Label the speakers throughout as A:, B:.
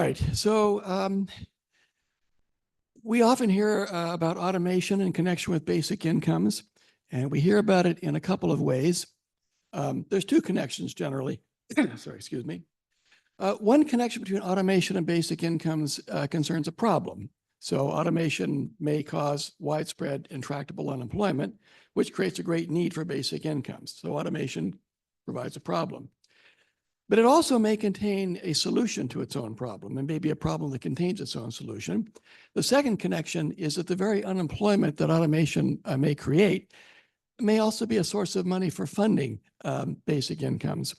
A: right, so we often hear about automation in connection with basic incomes, and we hear about it in a couple of ways. There's two connections generally. Sorry, excuse me. One connection between automation and basic incomes concerns a problem. So automation may cause widespread intractable unemployment, which creates a great need for basic incomes. So automation provides a problem. But it also may contain a solution to its own problem, and maybe a problem that contains its own solution. The second connection is that the very unemployment that automation may create may also be a source of money for funding basic incomes.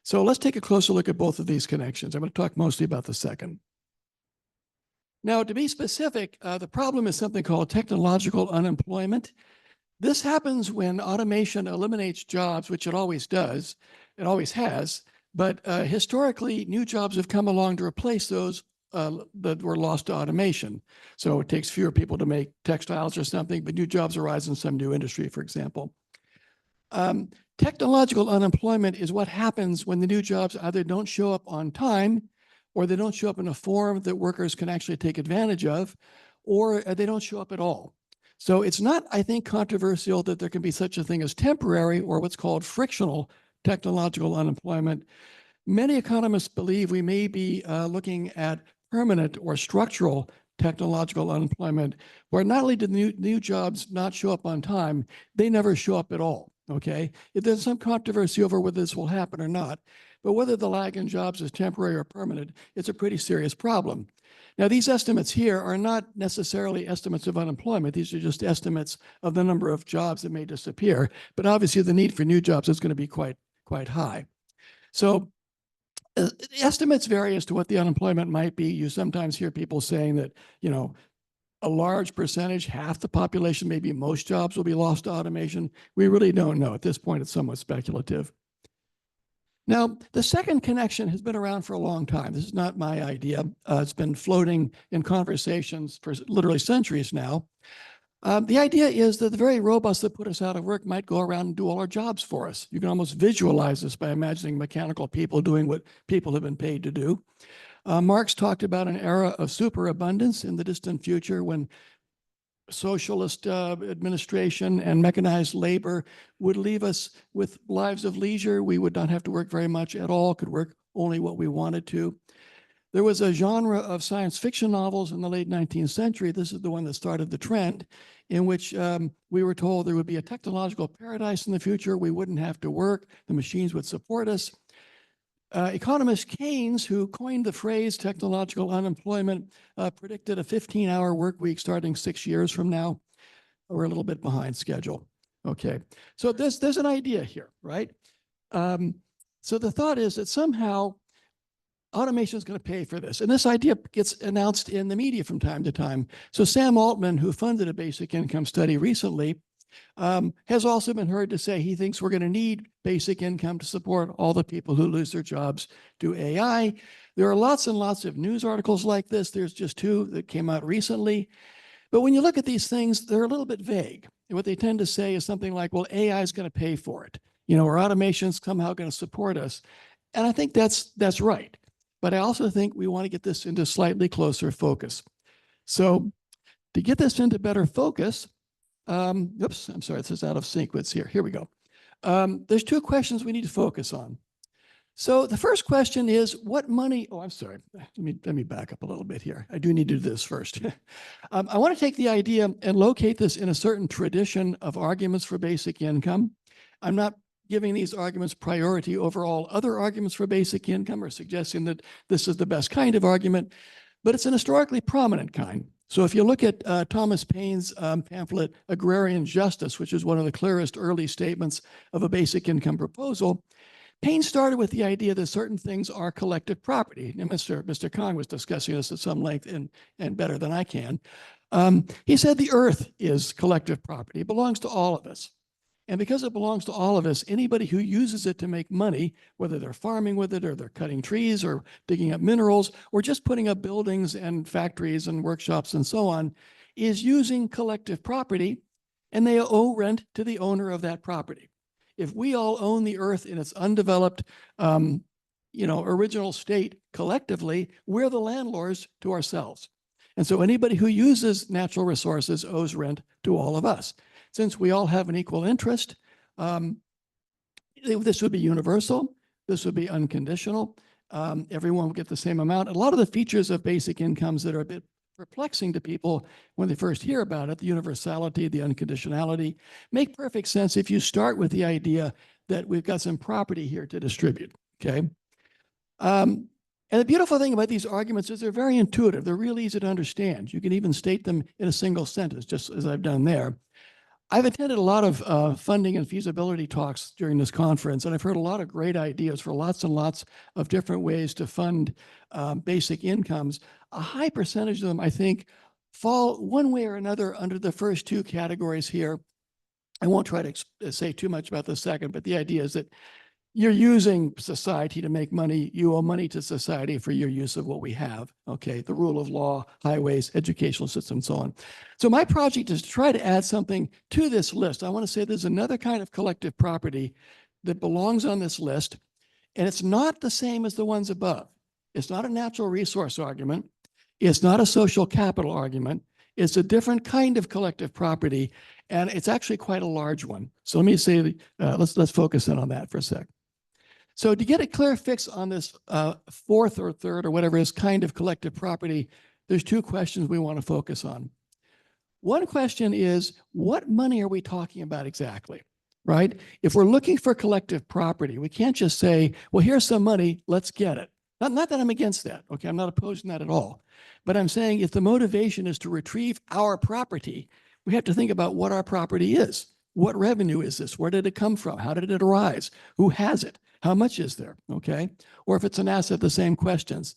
A: So let's take a closer look at both of these connections. I'm going to talk mostly about the second. Now, to be specific, the problem is something called technological unemployment. This happens when automation eliminates jobs, which it always does, it always has, but historically, new jobs have come along to replace those that were lost to automation. So it takes fewer people to make textiles or something, but new jobs arise in some new industry, for example. Technological unemployment is what happens when the new jobs either don't show up on time, or they don't show up in a form that workers can actually take advantage of, or they don't show up at all. So it's not, I think, controversial that there can be such a thing as temporary or what's called frictional technological unemployment. Many economists believe we may be looking at permanent or structural technological unemployment, where not only do new jobs not show up on time, they never show up at all. Okay, there's some controversy over whether this will happen or not, but whether the lag in jobs is temporary or permanent, it's a pretty serious problem. Now, these estimates here are not necessarily estimates of unemployment. These are just estimates of the number of jobs that may disappear, but obviously the need for new jobs is going to be quite high. So estimates vary as to what the unemployment might be. You sometimes hear people saying that, a large percentage, half the population, maybe most jobs will be lost to automation. We really don't know. At this point, it's somewhat speculative. Now, the second connection has been around for a long time. This is not my idea. It's been floating in conversations for literally centuries now. The idea is that the very robots that put us out of work might go around and do all our jobs for us. You can almost visualize this by imagining mechanical people doing what people have been paid to do. Marx talked about an era of superabundance in the distant future when socialist administration and mechanized labor would leave us with lives of leisure. We would not have to work very much at all, could work only what we wanted to. There was a genre of science fiction novels in the late 19th century. This is the one that started the trend, in which we were told there would be a technological paradise in the future. We wouldn't have to work. The machines would support us. Economist Keynes, who coined the phrase technological unemployment, predicted a 15-hour work week starting 6 years from now. We're a little bit behind schedule. Okay, so there's an idea here, right? So the thought is that somehow automation is going to pay for this. And this idea gets announced in the media from time to time. So Sam Altman, who funded a basic income study recently, has also been heard to say he thinks we're going to need basic income to support all the people who lose their jobs to AI. There are lots and lots of news articles like this. There's just two that came out recently. But when you look at these things, they're a little bit vague. And what they tend to say is something like, well, AI is going to pay for it. Or automation's somehow going to support us. And I think that's right. But I also think we want to get this into slightly closer focus. So to get this into better focus, oops, I'm sorry, this is out of sequence here. Here we go. There's two questions we need to focus on. So the first question is, what money, oh, I'm sorry, let me back up a little bit here. I do need to do this first. I want to take the idea and locate this in a certain tradition of arguments for basic income. I'm not giving these arguments priority over all other arguments for basic income or suggesting that this is the best kind of argument, but it's an historically prominent kind. So if you look at Thomas Paine's pamphlet, Agrarian Justice, which is one of the clearest early statements of a basic income proposal, Paine started with the idea that certain things are collective property. And Mr. Kong was discussing this at some length and better than I can. He said the earth is collective property. It belongs to all of us. And because it belongs to all of us, anybody who uses it to make money, whether they're farming with it or they're cutting trees or digging up minerals or just putting up buildings and factories and workshops and so on, is using collective property, and they owe rent to the owner of that property. If we all own the earth in its undeveloped original state collectively, we're the landlords to ourselves. And so anybody who uses natural resources owes rent to all of us. Since we all have an equal interest, this would be universal. This would be unconditional. Everyone would get the same amount. A lot of the features of basic incomes that are a bit perplexing to people when they first hear about it, the universality, the unconditionality, make perfect sense if you start with the idea that we've got some property here to distribute, okay? And the beautiful thing about these arguments is they're very intuitive. They're real easy to understand. You can even state them in a single sentence, just as I've done there. I've attended a lot of funding and feasibility talks during this conference, and I've heard a lot of great ideas for lots and lots of different ways to fund basic incomes. A high percentage of them, I think, fall one way or another under the first two categories here. I won't try to say too much about the second, but the idea is that you're using society to make money. You owe money to society for your use of what we have, okay? The rule of law, highways, educational system, and so on. So my project is to try to add something to this list. I want to say there's another kind of collective property that belongs on this list, and it's not the same as the ones above. It's not a natural resource argument. It's not a social capital argument. It's a different kind of collective property, and it's actually quite a large one. So let me say, let's focus in on that for a sec. So to get a clear fix on this fourth or third or whatever is kind of collective property, there's two questions we want to focus on. One question is, what money are we talking about exactly, right? If we're looking for collective property, we can't just say, well, here's some money, let's get it. Not that I'm against that, okay? I'm not opposing that at all. But I'm saying if the motivation is to retrieve our property, we have to think about what our property is. What revenue is this? Where did it come from? How did it arise? Who has it? How much is there, okay? Or if it's an asset, the same questions.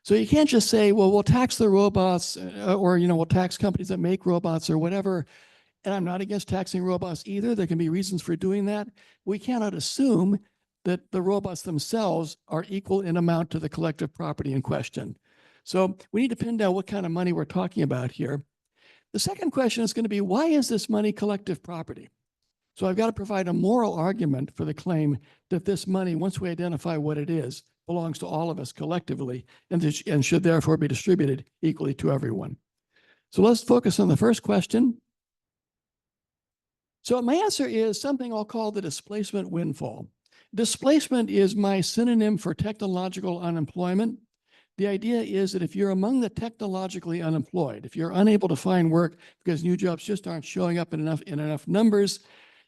A: So you can't just say, well, we'll tax the robots or, we'll tax companies that make robots or whatever. And I'm not against taxing robots either. There can be reasons for doing that. We cannot assume that the robots themselves are equal in amount to the collective property in question. So we need to pin down what kind of money we're talking about here. The second question is going to be, why is this money collective property? So I've got to provide a moral argument for the claim that this money, once we identify what it is, belongs to all of us collectively and should therefore be distributed equally to everyone. So let's focus on the first question. So my answer is something I'll call the displacement windfall. Displacement is my synonym for technological unemployment. The idea is that if you're among the technologically unemployed, if you're unable to find work because new jobs just aren't showing up in enough numbers,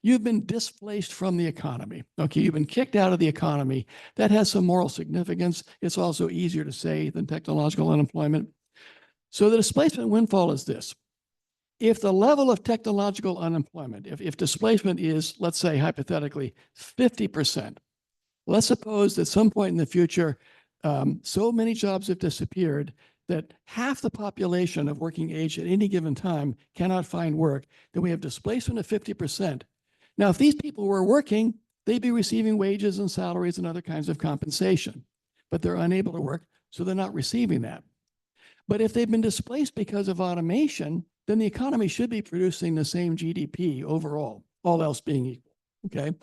A: you've been displaced from the economy. Okay, you've been kicked out of the economy. That has some moral significance. It's also easier to say than technological unemployment. So the displacement windfall is this. If the level of technological unemployment, if displacement is, let's say hypothetically, 50%, let's suppose that at some point in the future, so many jobs have disappeared that half the population of working age at any given time cannot find work, then we have displacement of 50%. Now, if these people were working, they'd be receiving wages and salaries and other kinds of compensation, but they're unable to work, so they're not receiving that. But if they've been displaced because of automation, then the economy should be producing the same GDP overall, all else being equal, okay?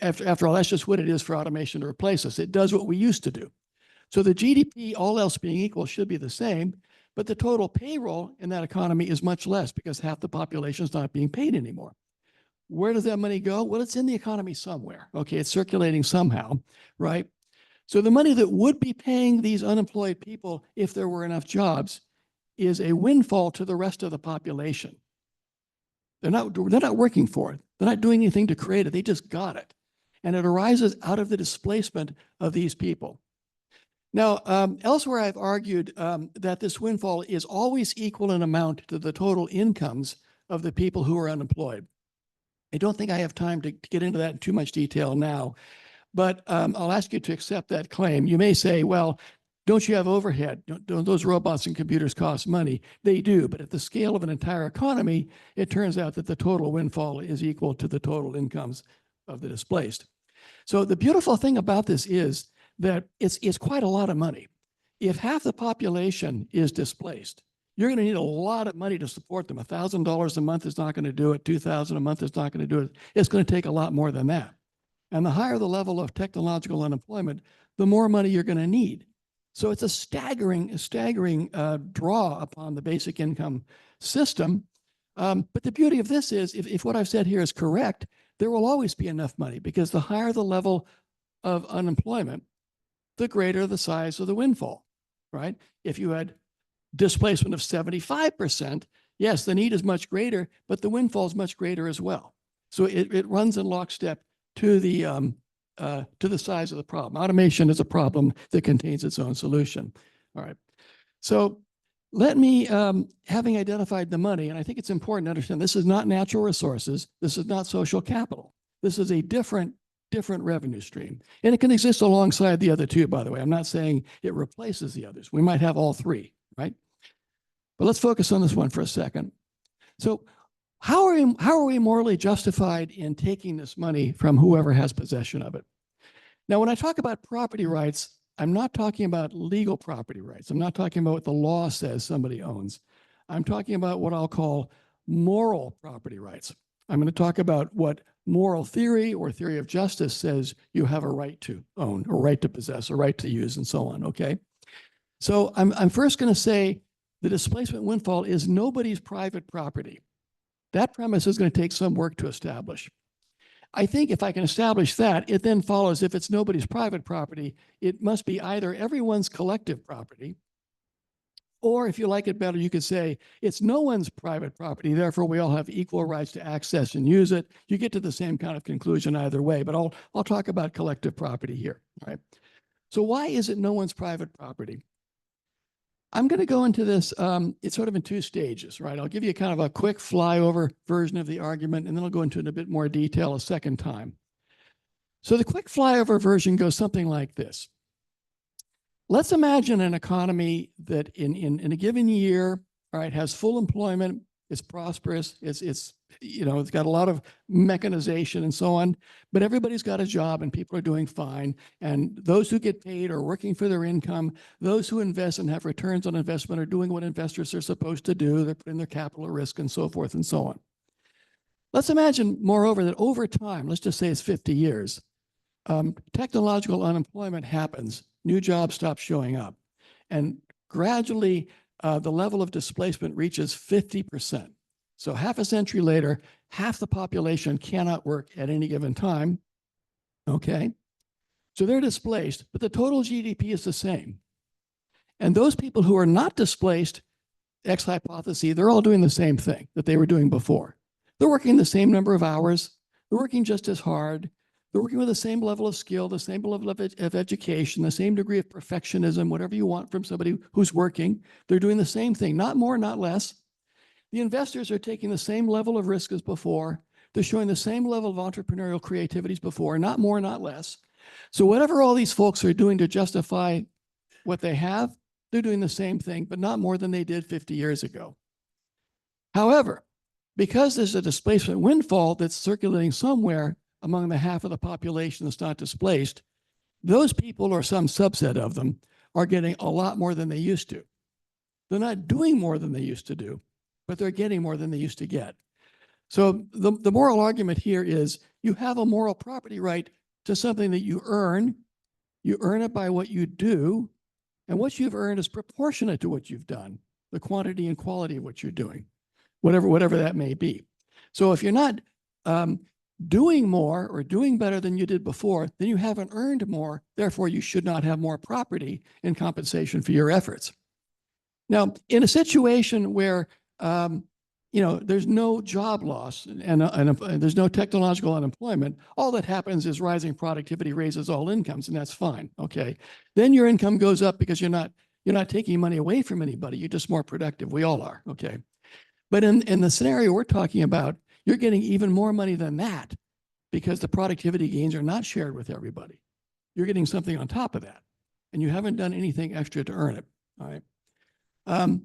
A: After all, that's just what it is for automation to replace us. It does what we used to do. So the GDP, all else being equal, should be the same, but the total payroll in that economy is much less because half the population is not being paid anymore. Where does that money go? Well, it's in the economy somewhere. Okay, it's circulating somehow, right? So the money that would be paying these unemployed people if there were enough jobs is a windfall to the rest of the population. They're not working for it. They're not doing anything to create it. They just got it. And it arises out of the displacement of these people. Now, elsewhere, I've argued that this windfall is always equal in amount to the total incomes of the people who are unemployed. I don't think I have time to get into that in too much detail now, but I'll ask you to accept that claim. You may say, well, don't you have overhead? Don't those robots and computers cost money? They do, but at the scale of an entire economy, it turns out that the total windfall is equal to the total incomes of the displaced. So the beautiful thing about this is that it's quite a lot of money. If half the population is displaced, you're going to need a lot of money to support them. $1,000 a month is not going to do it. $2,000 a month is not going to do it. It's going to take a lot more than that. And the higher the level of technological unemployment, the more money you're going to need. So it's a staggering draw upon the basic income system. But the beauty of this is, if what I've said here is correct, there will always be enough money, because the higher the level of unemployment, the greater the size of the windfall, right? If you had displacement of 75%, yes, the need is much greater, but the windfall is much greater as well. So it runs in lockstep to the size of the problem. Automation is a problem that contains its own solution. All right. So let me, having identified the money, and I think it's important to understand, this is not natural resources. This is not social capital. This is a different revenue stream. And it can exist alongside the other two, by the way. I'm not saying it replaces the others. We might have all three, right? But let's focus on this one for a second. So how are we morally justified in taking this money from whoever has possession of it? Now, when I talk about property rights, I'm not talking about legal property rights. I'm not talking about what the law says somebody owns. I'm talking about what I'll call moral property rights. I'm going to talk about what moral theory or theory of justice says you have a right to own, or right to possess, or right to use, and so on, okay? So I'm first going to say the displacement windfall is nobody's private property. That premise is going to take some work to establish. I think if I can establish that, it then follows, if it's nobody's private property, it must be either everyone's collective property, or if you like it better, you could say it's no one's private property, therefore we all have equal rights to access and use it. You get to the same kind of conclusion either way, but I'll talk about collective property here, all right? So why is it no one's private property? I'm going to go into this, it's sort of in two stages, right? I'll give you kind of a quick flyover version of the argument, and then I'll go into it in a bit more detail a second time. So the quick flyover version goes something like this. Let's imagine an economy that in a given year, all right, has full employment, it's prosperous, it's got a lot of mechanization and so on, but everybody's got a job and people are doing fine. And those who get paid are working for their income. Those who invest and have returns on investment are doing what investors are supposed to do. They're putting their capital at risk and so forth and so on. Let's imagine, moreover, that over time, let's just say it's 50 years, technological unemployment happens. New jobs stop showing up. And gradually, the level of displacement reaches 50%. So half a century later, half the population cannot work at any given time. Okay. So they're displaced, but the total GDP is the same. And those people who are not displaced, X hypothesis, they're all doing the same thing that they were doing before. They're working the same number of hours. They're working just as hard. They're working with the same level of skill, the same level of education, the same degree of perfectionism, whatever you want from somebody who's working. They're doing the same thing, not more, not less. The investors are taking the same level of risk as before. They're showing the same level of entrepreneurial creativity as before, not more, not less. So whatever all these folks are doing to justify what they have, they're doing the same thing, but not more than they did 50 years ago. However, because there's a displacement windfall that's circulating somewhere among the half of the population that's not displaced, those people, or some subset of them, are getting a lot more than they used to. They're not doing more than they used to do, but they're getting more than they used to get. So the moral argument here is you have a moral property right to something that you earn. You earn it by what you do, and what you've earned is proportionate to what you've done, the quantity and quality of what you're doing, whatever that may be. So if you're not doing more or doing better than you did before, then you haven't earned more. Therefore, you should not have more property in compensation for your efforts. Now, in a situation where there's no job loss and there's no technological unemployment, all that happens is rising productivity raises all incomes, and that's fine. Okay, then your income goes up because you're not taking money away from anybody. You're just more productive. We all are. Okay, but in the scenario we're talking about, you're getting even more money than that because the productivity gains are not shared with everybody. You're getting something on top of that, and you haven't done anything extra to earn it. All right.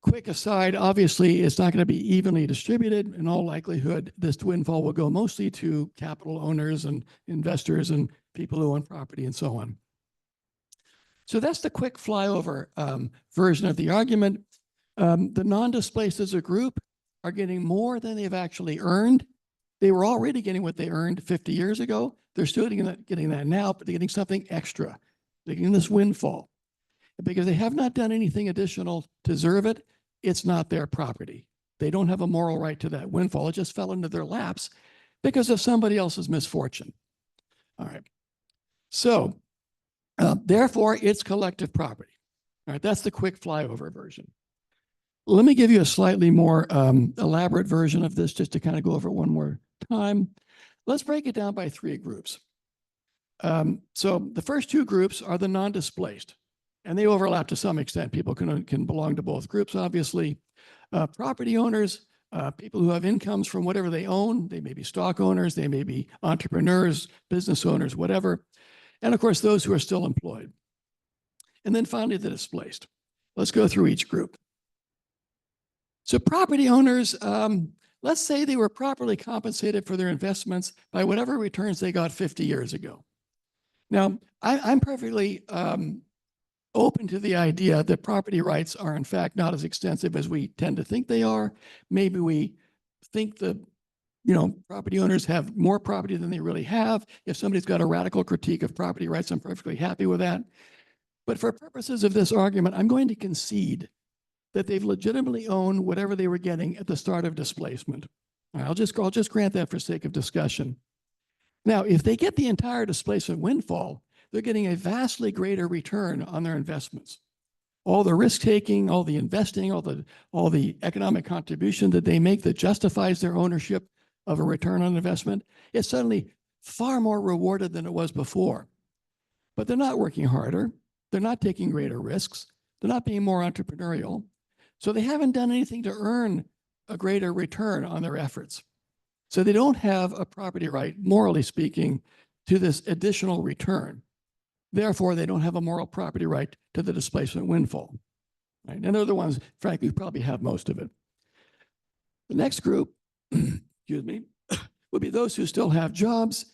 A: Quick aside, obviously, it's not going to be evenly distributed. In all likelihood, this windfall will go mostly to capital owners and investors and people who own property and so on. So that's the quick flyover version of the argument. The non-displaced as a group are getting more than they've actually earned. They were already getting what they earned 50 years ago. They're still getting that now, but they're getting something extra. They're getting this windfall. Because they have not done anything additional to deserve it, it's not their property. They don't have a moral right to that windfall. It just fell into their laps because of somebody else's misfortune. All right. So, therefore, it's collective property. All right. That's the quick flyover version. Let me give you a slightly more elaborate version of this just to kind of go over it one more time. Let's break it down by three groups. So the first two groups are the non-displaced, and they overlap to some extent. People can belong to both groups, obviously. Property owners, people who have incomes from whatever they own. They may be stock owners, they may be entrepreneurs, business owners, whatever. And of course, those who are still employed. And then finally, the displaced. Let's go through each group. So property owners, let's say they were properly compensated for their investments by whatever returns they got 50 years ago. Now, I'm perfectly open to the idea that property rights are in fact not as extensive as we tend to think they are. Maybe we think that, property owners have more property than they really have. If somebody's got a radical critique of property rights, I'm perfectly happy with that. But for purposes of this argument, I'm going to concede that they've legitimately owned whatever they were getting at the start of displacement. I'll just grant that for sake of discussion. Now, if they get the entire displacement windfall, they're getting a vastly greater return on their investments. All the risk-taking, all the investing, all the economic contribution that they make that justifies their ownership of a return on investment is suddenly far more rewarded than it was before. But they're not working harder. They're not taking greater risks. They're not being more entrepreneurial. So they haven't done anything to earn a greater return on their efforts. So they don't have a property right, morally speaking, to this additional return. Therefore, they don't have a moral property right to the displacement windfall. Right? And they're the ones, frankly, who probably have most of it. The next group, excuse me, would be those who still have jobs.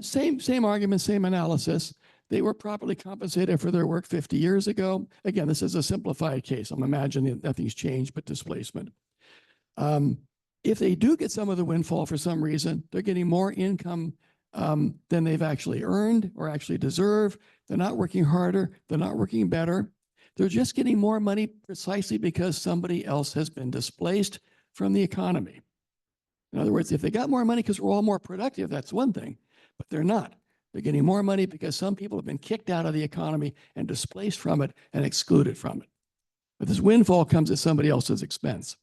A: Same argument, same analysis. They were properly compensated for their work 50 years ago. Again, this is a simplified case. I'm imagining that nothing's changed but displacement. If they do get some of the windfall for some reason, they're getting more income than they've actually earned or actually deserve. They're not working harder. They're not working better. They're just getting more money precisely because somebody else has been displaced from the economy. In other words, if they got more money because we're all more productive, that's one thing, but they're not. They're getting more money because some people have been kicked out of the economy and displaced from it and excluded from it. But this windfall comes at somebody else's expense.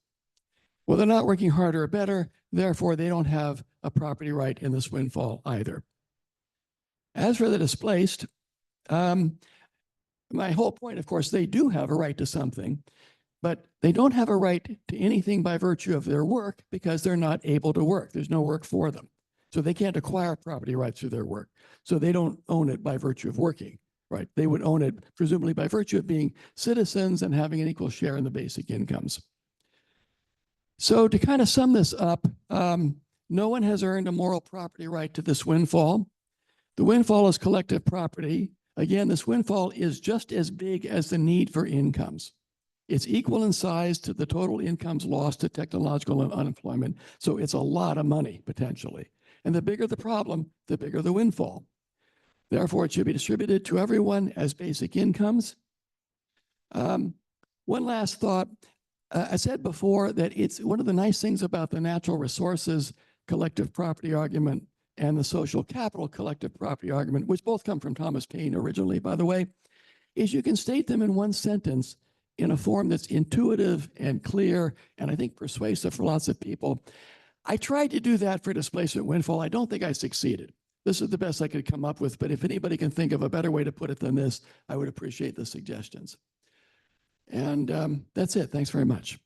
A: Well, they're not working harder or better, therefore they don't have a property right in this windfall either. As for the displaced, my whole point, of course, they do have a right to something, but they don't have a right to anything by virtue of their work because they're not able to work. There's no work for them. So they can't acquire property rights through their work. So they don't own it by virtue of working, right? They would own it presumably by virtue of being citizens and having an equal share in the basic incomes. So to kind of sum this up, no one has earned a moral property right to this windfall. The windfall is collective property. Again, this windfall is just as big as the need for incomes. It's equal in size to the total incomes lost to technological unemployment. So it's a lot of money, potentially. And the bigger the problem, the bigger the windfall. Therefore, it should be distributed to everyone as basic incomes. One last thought. I said before that it's one of the nice things about the natural resources collective property argument and the social capital collective property argument, which both come from Thomas Paine originally, by the way, is you can state them in one sentence in a form that's intuitive and clear, and I think persuasive for lots of people. I tried to do that for displacement windfall. I don't think I succeeded. This is the best I could come up with, but if anybody can think of a better way to put it than this, I would appreciate the suggestions. And that's it. Thanks very much.